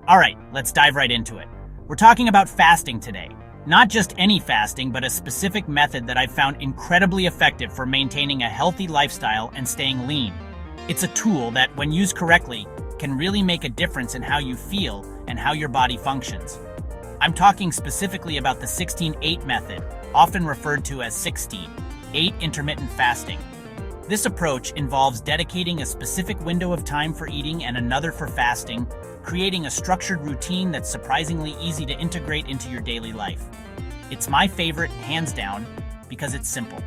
All right, let's dive right into it. We're talking about fasting today. Not just any fasting, but a specific method that I've found incredibly effective for maintaining a healthy lifestyle and staying lean. It's a tool that, when used correctly, can really make a difference in how you feel and how your body functions. I'm talking specifically about the 16-8 method, often referred to as 16-8 intermittent fasting. This approach involves dedicating a specific window of time for eating and another for fasting, creating a structured routine that's surprisingly easy to integrate into your daily life. It's my favorite, hands down, because it's simple.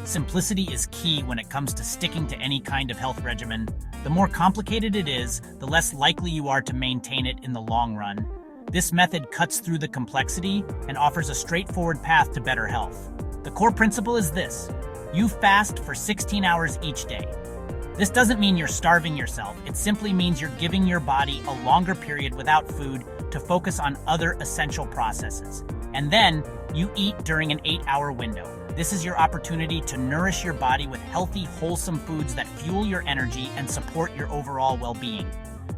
Simplicity is key when it comes to sticking to any kind of health regimen. The more complicated it is, the less likely you are to maintain it in the long run. This method cuts through the complexity and offers a straightforward path to better health. The core principle is this: you fast for 16 hours each day. This doesn't mean you're starving yourself. It simply means you're giving your body a longer period without food to focus on other essential processes. And then you eat during an 8-hour window. This is your opportunity to nourish your body with healthy, wholesome foods that fuel your energy and support your overall well-being.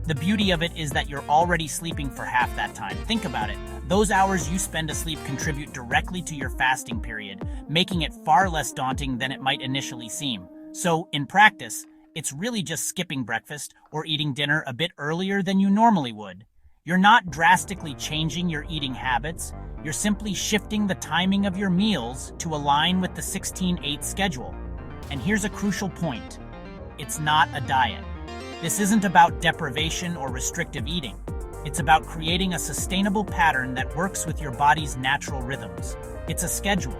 The beauty of it is that you're already sleeping for half that time. Think about it. Those hours you spend asleep contribute directly to your fasting period, making it far less daunting than it might initially seem. So, in practice, it's really just skipping breakfast or eating dinner a bit earlier than you normally would. You're not drastically changing your eating habits. You're simply shifting the timing of your meals to align with the 16-8 schedule. And here's a crucial point. It's not a diet. This isn't about deprivation or restrictive eating. It's about creating a sustainable pattern that works with your body's natural rhythms. It's a schedule.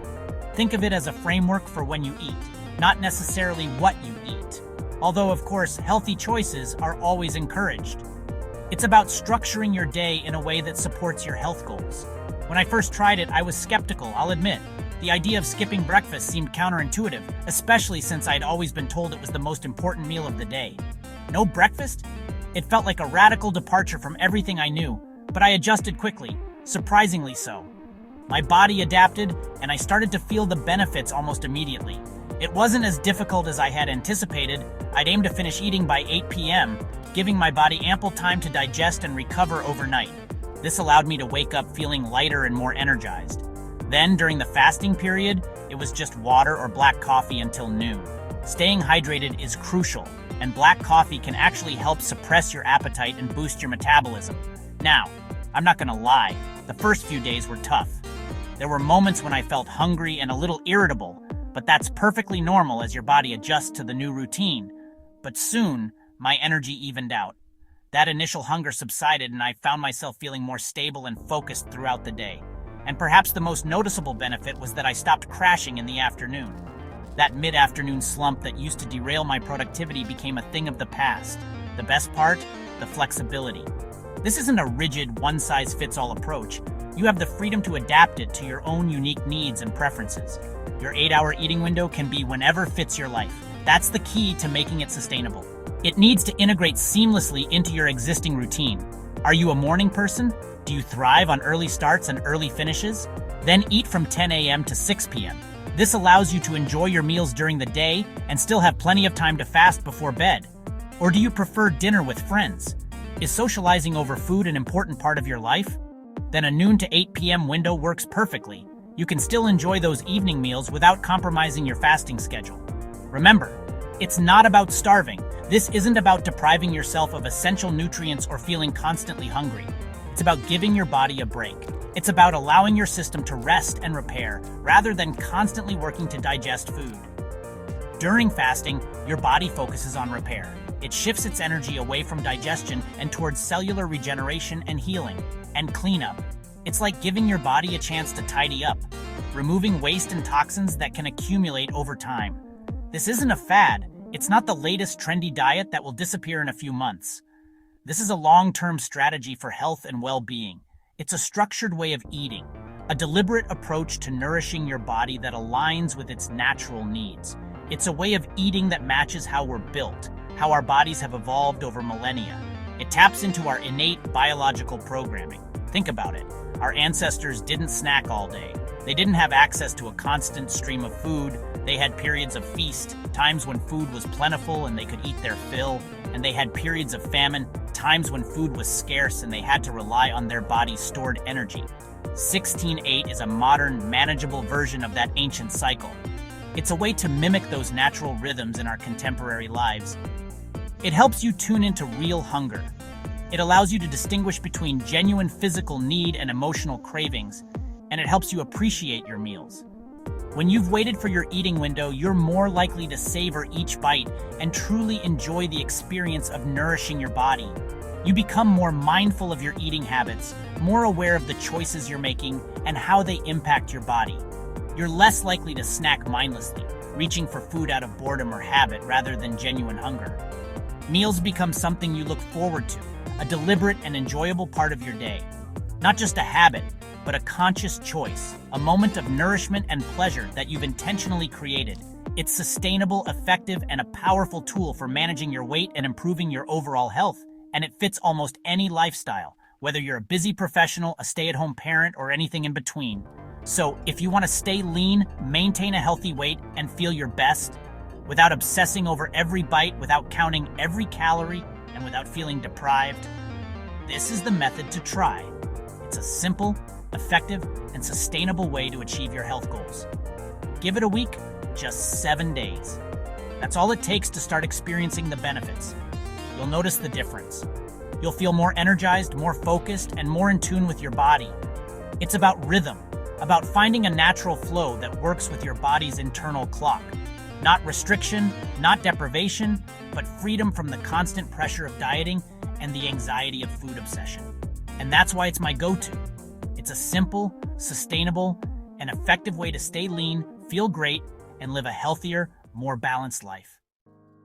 Think of it as a framework for when you eat, not necessarily what you eat. Although, of course, healthy choices are always encouraged. It's about structuring your day in a way that supports your health goals. When I first tried it, I was skeptical, I'll admit. The idea of skipping breakfast seemed counterintuitive, especially since I'd always been told it was the most important meal of the day. No breakfast? It felt like a radical departure from everything I knew, but I adjusted quickly, surprisingly so. My body adapted, and I started to feel the benefits almost immediately. It wasn't as difficult as I had anticipated. I'd aim to finish eating by 8 p.m., giving my body ample time to digest and recover overnight. This allowed me to wake up feeling lighter and more energized. Then, during the fasting period, it was just water or black coffee until noon. Staying hydrated is crucial, and black coffee can actually help suppress your appetite and boost your metabolism. Now, I'm not gonna lie, the first few days were tough. There were moments when I felt hungry and a little irritable, but that's perfectly normal as your body adjusts to the new routine. But soon, my energy evened out. That initial hunger subsided and I found myself feeling more stable and focused throughout the day. And perhaps the most noticeable benefit was that I stopped crashing in the afternoon. That mid-afternoon slump that used to derail my productivity became a thing of the past. The best part? The flexibility. This isn't a rigid, one-size-fits-all approach. You have the freedom to adapt it to your own unique needs and preferences. Your 8-hour eating window can be whenever fits your life. That's the key to making it sustainable. It needs to integrate seamlessly into your existing routine. Are you a morning person? Do you thrive on early starts and early finishes? Then eat from 10 a.m. to 6 p.m. This allows you to enjoy your meals during the day and still have plenty of time to fast before bed. Or do you prefer dinner with friends? Is socializing over food an important part of your life? Then a noon to 8 p.m. window works perfectly. You can still enjoy those evening meals without compromising your fasting schedule. Remember, it's not about starving. This isn't about depriving yourself of essential nutrients or feeling constantly hungry. It's about giving your body a break. It's about allowing your system to rest and repair rather than constantly working to digest food. During fasting, your body focuses on repair. It shifts its energy away from digestion and towards cellular regeneration and healing, and cleanup. It's like giving your body a chance to tidy up, removing waste and toxins that can accumulate over time. This isn't a fad. It's not the latest trendy diet that will disappear in a few months. This is a long-term strategy for health and well-being. It's a structured way of eating, a deliberate approach to nourishing your body that aligns with its natural needs. It's a way of eating that matches how we're built, how our bodies have evolved over millennia. It taps into our innate biological programming. Think about it. Our ancestors didn't snack all day. They didn't have access to a constant stream of food. They had periods of feast, times when food was plentiful and they could eat their fill, and they had periods of famine, times when food was scarce and they had to rely on their body's stored energy. 16-8 is a modern, manageable version of that ancient cycle. It's a way to mimic those natural rhythms in our contemporary lives. It helps you tune into real hunger. It allows you to distinguish between genuine physical need and emotional cravings, and it helps you appreciate your meals. When you've waited for your eating window, you're more likely to savor each bite and truly enjoy the experience of nourishing your body. You become more mindful of your eating habits, more aware of the choices you're making and how they impact your body. You're less likely to snack mindlessly, reaching for food out of boredom or habit rather than genuine hunger. Meals become something you look forward to, a deliberate and enjoyable part of your day. Not just a habit, but a conscious choice, a moment of nourishment and pleasure that you've intentionally created. It's sustainable, effective, and a powerful tool for managing your weight and improving your overall health, and it fits almost any lifestyle, whether you're a busy professional, a stay-at-home parent, or anything in between. So, if you want to stay lean, maintain a healthy weight, and feel your best, without obsessing over every bite, without counting every calorie, and without feeling deprived, this is the method to try. It's a simple, effective, and sustainable way to achieve your health goals. Give it a week, just 7 days. That's all it takes to start experiencing the benefits. You'll notice the difference. You'll feel more energized, more focused, and more in tune with your body. It's about rhythm, about finding a natural flow that works with your body's internal clock. Not restriction, not deprivation, but freedom from the constant pressure of dieting and the anxiety of food obsession. And that's why it's my go-to. It's a simple, sustainable, and effective way to stay lean, feel great, and live a healthier, more balanced life.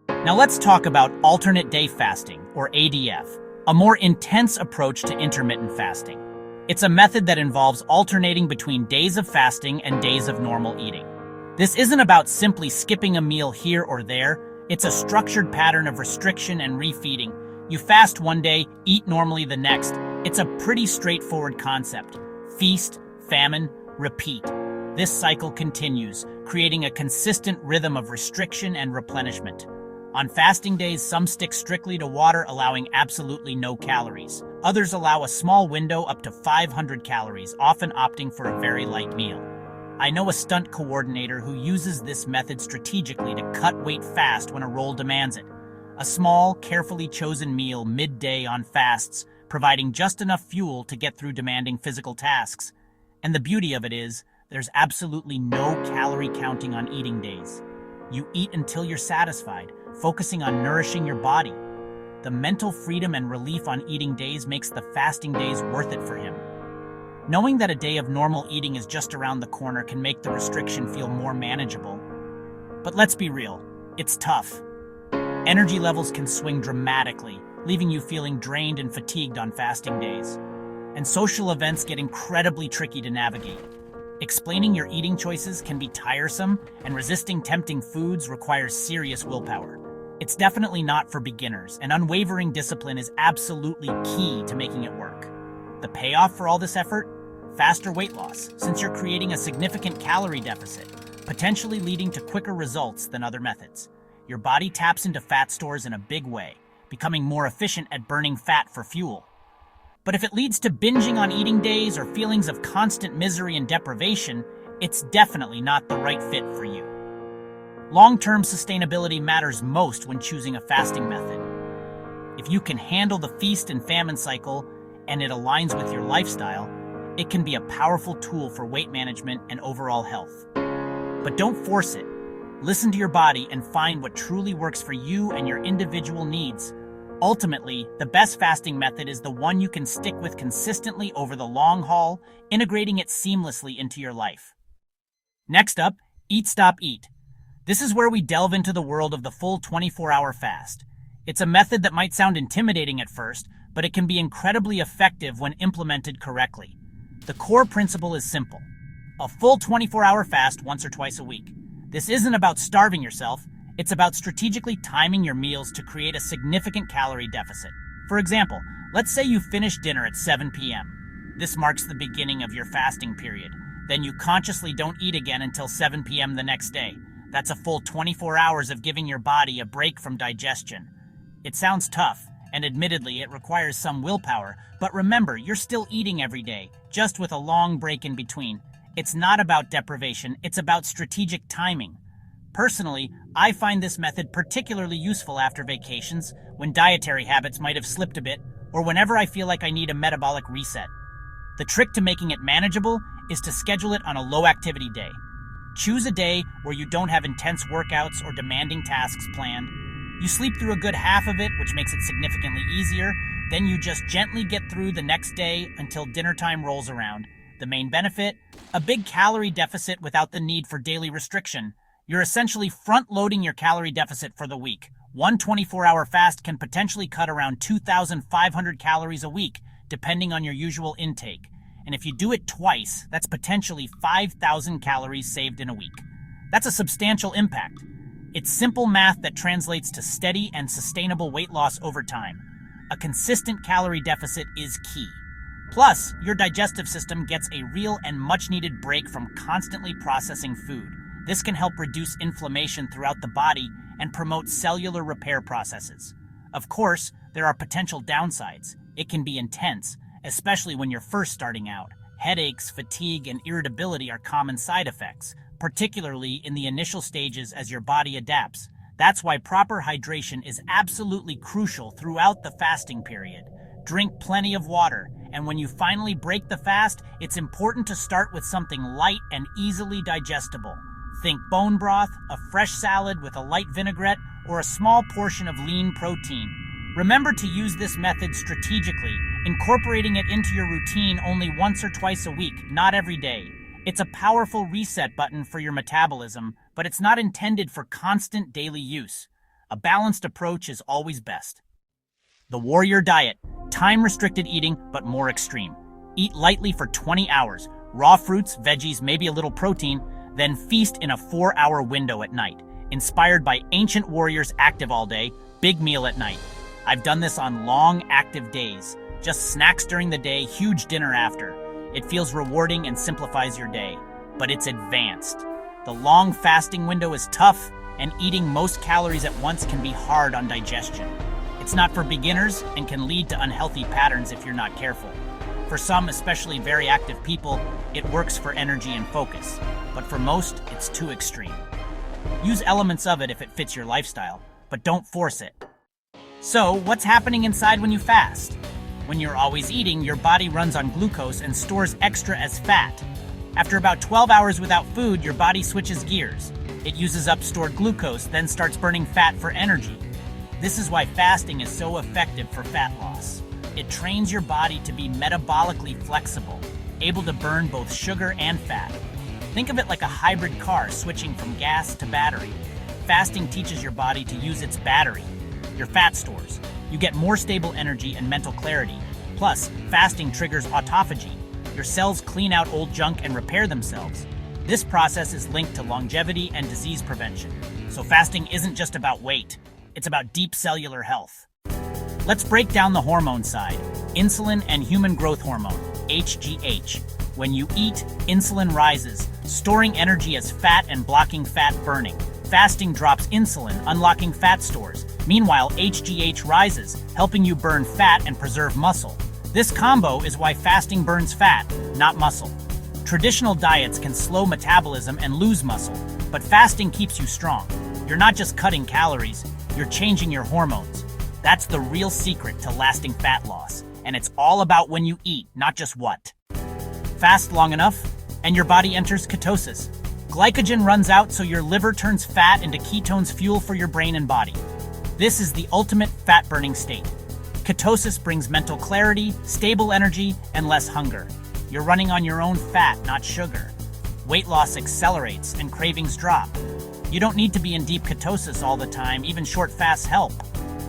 Now let's talk about alternate day fasting, or ADF, a more intense approach to intermittent fasting. It's a method that involves alternating between days of fasting and days of normal eating. This isn't about simply skipping a meal here or there. It's a structured pattern of restriction and refeeding. You fast one day, eat normally the next. It's a pretty straightforward concept. Feast, famine, repeat. This cycle continues, creating a consistent rhythm of restriction and replenishment. On fasting days, some stick strictly to water, allowing absolutely no calories. Others allow a small window up to 500 calories, often opting for a very light meal. I know a stunt coordinator who uses this method strategically to cut weight fast when a role demands it. A small, carefully chosen meal midday on fasts, providing just enough fuel to get through demanding physical tasks. And the beauty of it is, there's absolutely no calorie counting on eating days. You eat until you're satisfied, focusing on nourishing your body. The mental freedom and relief on eating days makes the fasting days worth it for him. Knowing that a day of normal eating is just around the corner can make the restriction feel more manageable. But let's be real, it's tough. Energy levels can swing dramatically, leaving you feeling drained and fatigued on fasting days. And social events get incredibly tricky to navigate. Explaining your eating choices can be tiresome, and resisting tempting foods requires serious willpower. It's definitely not for beginners, and unwavering discipline is absolutely key to making it work. The payoff for all this effort? Faster weight loss, since you're creating a significant calorie deficit, potentially leading to quicker results than other methods. Your body taps into fat stores in a big way, becoming more efficient at burning fat for fuel. But if it leads to binging on eating days or feelings of constant misery and deprivation, it's definitely not the right fit for you. Long-term sustainability matters most when choosing a fasting method. If you can handle the feast and famine cycle and it aligns with your lifestyle, it can be a powerful tool for weight management and overall health. But don't force it. Listen to your body and find what truly works for you and your individual needs. Ultimately, the best fasting method is the one you can stick with consistently over the long haul, integrating it seamlessly into your life. Next up, Eat Stop Eat. This is where we delve into the world of the full 24-hour fast. It's a method that might sound intimidating at first, but it can be incredibly effective when implemented correctly. The core principle is simple. A full 24-hour fast once or twice a week. This isn't about starving yourself. It's about strategically timing your meals to create a significant calorie deficit. For example, let's say you finish dinner at 7 p.m. This marks the beginning of your fasting period. Then you consciously don't eat again until 7 p.m. the next day. That's a full 24 hours of giving your body a break from digestion. It sounds tough, And admittedly, it requires some willpower, but remember, you're still eating every day, just with a long break in between. It's not about deprivation, it's about strategic timing. Personally, I find this method particularly useful after vacations, when dietary habits might have slipped a bit, or whenever I feel like I need a metabolic reset. The trick to making it manageable is to schedule it on a low-activity day. Choose a day where you don't have intense workouts or demanding tasks planned. You sleep through a good half of it, which makes it significantly easier. Then you just gently get through the next day until dinner time rolls around. The main benefit? A big calorie deficit without the need for daily restriction. You're essentially front-loading your calorie deficit for the week. One 24-hour fast can potentially cut around 2,500 calories a week, depending on your usual intake. And if you do it twice, that's potentially 5,000 calories saved in a week. That's a substantial impact. It's simple math that translates to steady and sustainable weight loss over time. A consistent calorie deficit is key. Plus, your digestive system gets a real and much-needed break from constantly processing food. This can help reduce inflammation throughout the body and promote cellular repair processes. Of course, there are potential downsides. It can be intense, especially when you're first starting out. Headaches, fatigue, and irritability are common side effects, particularly in the initial stages as your body adapts. That's why proper hydration is absolutely crucial throughout the fasting period. Drink plenty of water, and when you finally break the fast, it's important to start with something light and easily digestible. Think bone broth, a fresh salad with a light vinaigrette, or a small portion of lean protein. Remember to use this method strategically, incorporating it into your routine only once or twice a week, not every day. It's a powerful reset button for your metabolism, but it's not intended for constant daily use. A balanced approach is always best. The warrior diet. Time-restricted eating, but more extreme. Eat lightly for 20 hours. Raw fruits, veggies, maybe a little protein, then feast in a 4-hour window at night. Inspired by ancient warriors active all day, big meal at night. I've done this on long, active days. Just snacks during the day, huge dinner after. It feels rewarding and simplifies your day. But it's advanced. The long fasting window is tough, and eating most calories at once can be hard on digestion. It's not for beginners and can lead to unhealthy patterns if you're not careful. For some, especially very active people, it works for energy and focus. But for most, it's too extreme. Use elements of it if it fits your lifestyle, but don't force it. So, what's happening inside when you fast? When you're always eating, your body runs on glucose and stores extra as fat. After about 12 hours without food, your body switches gears. It uses up stored glucose, then starts burning fat for energy. This is why fasting is so effective for fat loss. It trains your body to be metabolically flexible, able to burn both sugar and fat. Think of it like a hybrid car switching from gas to battery. Fasting teaches your body to use its battery, your fat stores. You get more stable energy and mental clarity. Plus, fasting triggers autophagy. Your cells clean out old junk and repair themselves. This process is linked to longevity and disease prevention. So fasting isn't just about weight, it's about deep cellular health. Let's break down the hormone side. Insulin and human growth hormone, HGH. When you eat, insulin rises, storing energy as fat and blocking fat burning. Fasting drops insulin, unlocking fat stores. Meanwhile, HGH rises, helping you burn fat and preserve muscle. This combo is why fasting burns fat, not muscle. Traditional diets can slow metabolism and lose muscle, but fasting keeps you strong. You're not just cutting calories, you're changing your hormones. That's the real secret to lasting fat loss, and it's all about when you eat, not just what. Fast long enough, and your body enters ketosis. Glycogen runs out, so your liver turns fat into ketones, fuel for your brain and body. This is the ultimate fat-burning state. Ketosis brings mental clarity, stable energy, and less hunger. You're running on your own fat, not sugar. Weight loss accelerates and cravings drop. You don't need to be in deep ketosis all the time, even short fasts help.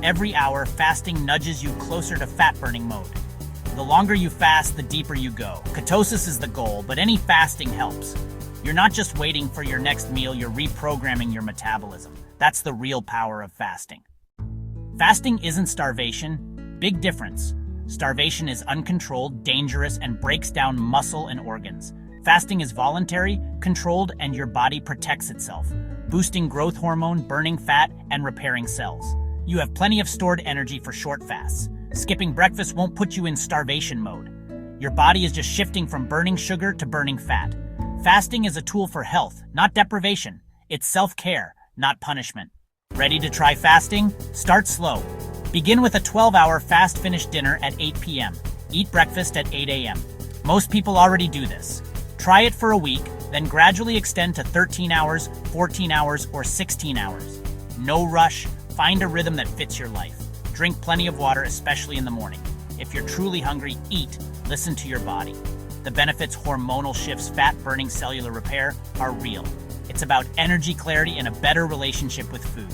Every hour, fasting nudges you closer to fat-burning mode. The longer you fast, the deeper you go. Ketosis is the goal, but any fasting helps. You're not just waiting for your next meal, you're reprogramming your metabolism. That's the real power of fasting. Fasting isn't starvation. Big difference. Starvation is uncontrolled, dangerous, and breaks down muscle and organs. Fasting is voluntary, controlled, and your body protects itself, boosting growth hormone, burning fat, and repairing cells. You have plenty of stored energy for short fasts. Skipping breakfast won't put you in starvation mode. Your body is just shifting from burning sugar to burning fat. Fasting is a tool for health, not deprivation. It's self-care, not punishment. Ready to try fasting? Start slow. Begin with a 12-hour fast-finish dinner at 8 p.m. Eat breakfast at 8 a.m. Most people already do this. Try it for a week, then gradually extend to 13 hours, 14 hours, or 16 hours. No rush. Find a rhythm that fits your life. Drink plenty of water, especially in the morning. If you're truly hungry, eat. Listen to your body. The benefits, hormonal shifts, fat-burning, cellular repair are real. It's about energy clarity and a better relationship with food.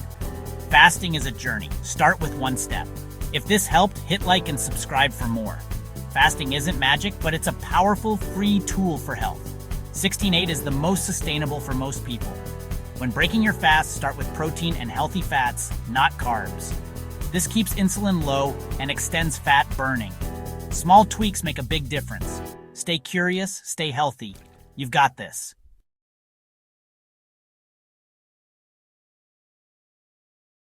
Fasting is a journey. Start with one step. If this helped, hit like and subscribe for more. Fasting isn't magic, but it's a powerful, free tool for health. 16-8 is the most sustainable for most people. When breaking your fast, start with protein and healthy fats, not carbs. This keeps insulin low and extends fat burning. Small tweaks make a big difference. Stay curious, stay healthy. You've got this.